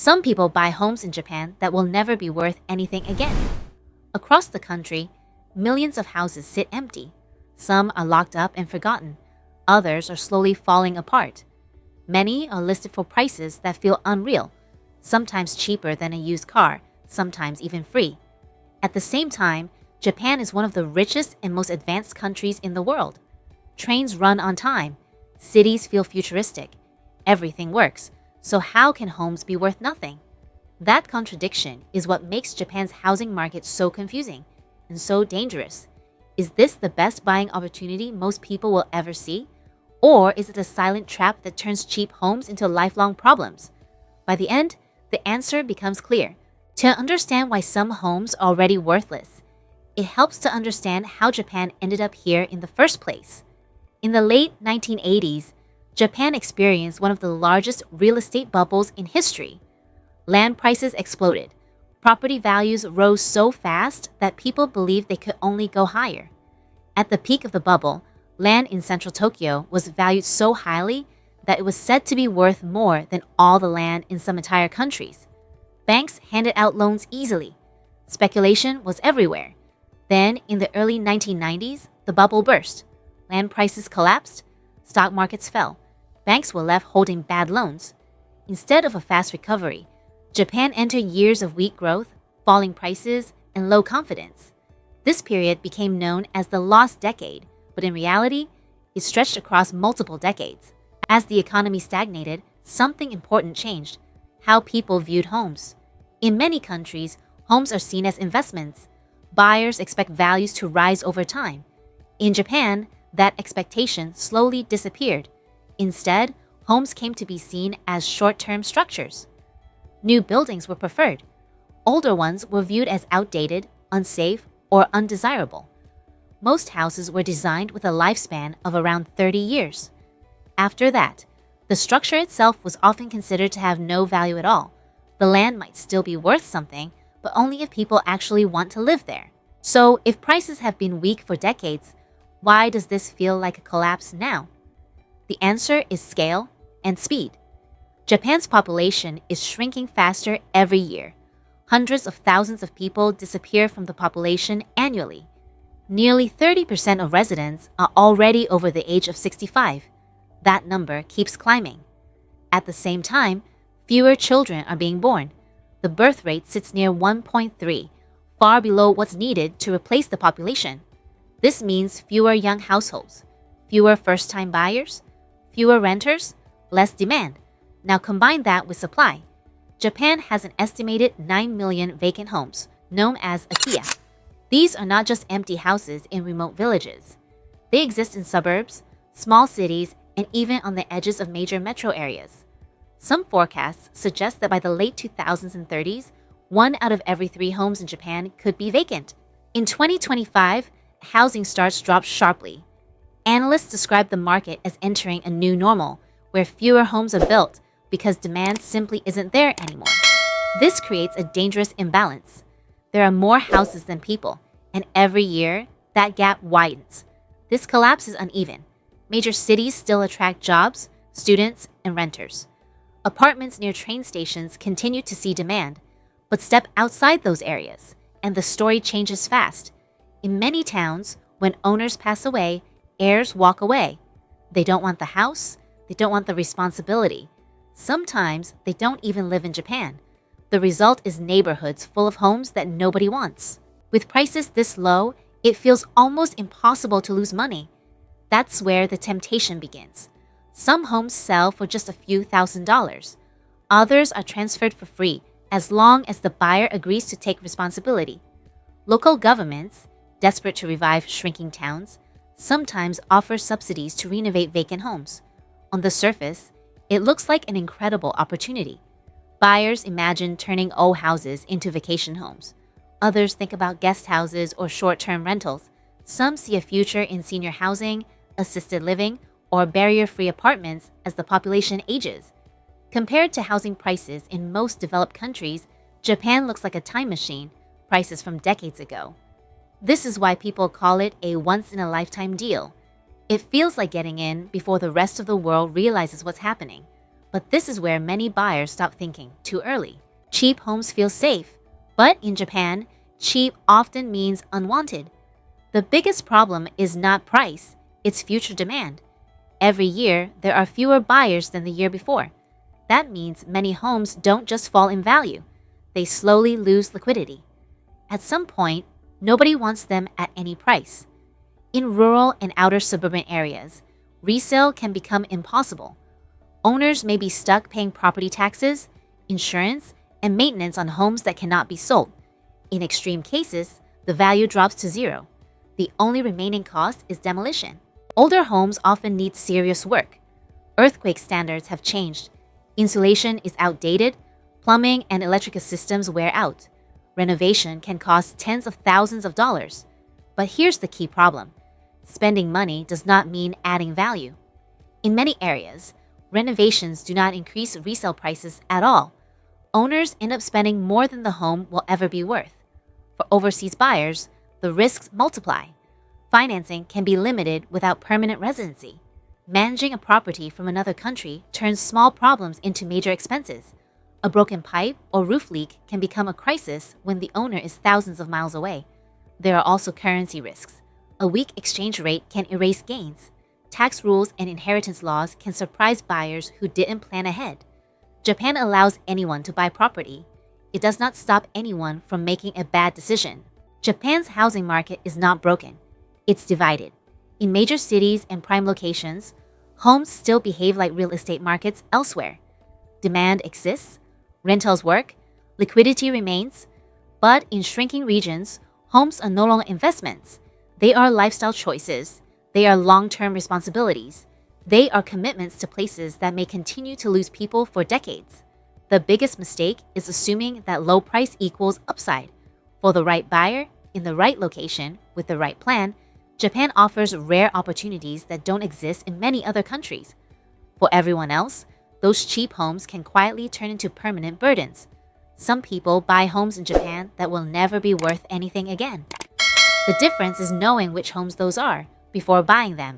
Some people buy homes in Japan that will never be worth anything again. Across the country, millions of houses sit empty. Some are locked up and forgotten. Others are slowly falling apart. Many are listed for prices that feel unreal, sometimes cheaper than a used car, sometimes even free. At the same time, Japan is one of the richest and most advanced countries in the world. Trains run on time. Cities feel futuristic. Everything works. So how can homes be worth nothing? That contradiction is what makes Japan's housing market so confusing and so dangerous. Is this the best buying opportunity most people will ever see? Or is it a silent trap that turns cheap homes into lifelong problems? By the end, the answer becomes clear. To understand why some homes are already worthless, it helps to understand how Japan ended up here in the first place. In the late 1980s, Japan experienced one of the largest real estate bubbles in history. Land prices exploded. Property values rose so fast that people believed they could only go higher. At the peak of the bubble, land in central Tokyo was valued so highly that it was said to be worth more than all the land in some entire countries. Banks handed out loans easily. Speculation was everywhere. Then, in the early 1990s, the bubble burst. Land prices collapsed. Stock markets fell. Banks were left holding bad loans. Instead of a fast recovery, Japan entered years of weak growth, falling prices, and low confidence. This period became known as the lost decade, but in reality, it stretched across multiple decades. As the economy stagnated, something important changed: how people viewed homes. In many countries, homes are seen as investments. Buyers expect values to rise over time. In Japan, that expectation slowly disappeared. Instead, homes came to be seen as short-term structures. New buildings were preferred. Older ones were viewed as outdated, unsafe, or undesirable. Most houses were designed with a lifespan of around 30 years. After that, the structure itself was often considered to have no value at all. The land might still be worth something, but only if people actually want to live there. So, if prices have been weak for decades, why does this feel like a collapse now? The answer is scale and speed. Japan's population is shrinking faster every year. Hundreds of thousands of people disappear from the population annually. Nearly 30% of residents are already over the age of 65. That number keeps climbing. At the same time, fewer children are being born. The birth rate sits near 1.3, far below what's needed to replace the population. This means fewer young households, fewer first-time buyers, fewer renters, less demand. Now combine that with supply. Japan has an estimated 9 million vacant homes, known as Akiya. These are not just empty houses in remote villages. They exist in suburbs, small cities, and even on the edges of major metro areas. Some forecasts suggest that by the late 2000s and 30s, 1 out of every 3 homes in Japan could be vacant. In 2025, housing starts dropped sharply. Analysts describe the market as entering a new normal, where fewer homes are built because demand simply isn't there anymore. This creates a dangerous imbalance. There are more houses than people, and every year, that gap widens. This collapse is uneven. Major cities still attract jobs, students, and renters. Apartments near train stations continue to see demand, but step outside those areas, and the story changes fast. In many towns, when owners pass away, heirs walk away. They don't want the house, they don't want the responsibility. Sometimes they don't even live in Japan. The result is neighborhoods full of homes that nobody wants. With prices this low, it feels almost impossible to lose money. That's where the temptation begins. Some homes sell for just a few $1,000s. Others are transferred for free, as long as the buyer agrees to take responsibility. Local governments, desperate to revive shrinking towns, sometimes offer subsidies to renovate vacant homes. On the surface, it looks like an incredible opportunity. Buyers imagine turning old houses into vacation homes. Others think about guest houses or short-term rentals. Some see a future in senior housing, assisted living, or barrier-free apartments as the population ages. Compared to housing prices in most developed countries, Japan looks like a time machine, prices from decades ago. This is why people call it a once-in-a-lifetime deal. It feels like getting in before the rest of the world realizes what's happening. But this is where many buyers stop thinking too early. Cheap homes feel safe, but in Japan, cheap often means unwanted. The biggest problem is not price, it's future demand. Every year, there are fewer buyers than the year before. That means many homes don't just fall in value, they slowly lose liquidity. At some point, nobody wants them at any price. In rural and outer suburban areas, resale can become impossible. Owners may be stuck paying property taxes, insurance, and maintenance on homes that cannot be sold. In extreme cases, the value drops to zero. The only remaining cost is demolition. Older homes often need serious work. Earthquake standards have changed. Insulation is outdated. Plumbing and electrical systems wear out. Renovation can cost tens of thousands of dollars. But here's the key problem. Spending money does not mean adding value. In many areas, renovations do not increase resale prices at all. Owners end up spending more than the home will ever be worth. For overseas buyers, the risks multiply. Financing can be limited without permanent residency. Managing a property from another country turns small problems into major expenses. A broken pipe or roof leak can become a crisis when the owner is thousands of miles away. There are also currency risks. A weak exchange rate can erase gains. Tax rules and inheritance laws can surprise buyers who didn't plan ahead. Japan allows anyone to buy property. It does not stop anyone from making a bad decision. Japan's housing market is not broken. It's divided. In major cities and prime locations, homes still behave like real estate markets elsewhere. Demand exists, rentals work, liquidity remains, but in shrinking regions, homes are no longer investments. They are lifestyle choices. They are long-term responsibilities. They are commitments to places that may continue to lose people for decades. The biggest mistake is assuming that low price equals upside. For the right buyer, in the right location, with the right plan, Japan offers rare opportunities that don't exist in many other countries. For everyone else, those cheap homes can quietly turn into permanent burdens. Some people buy homes in Japan that will never be worth anything again. The difference is knowing which homes those are before buying them.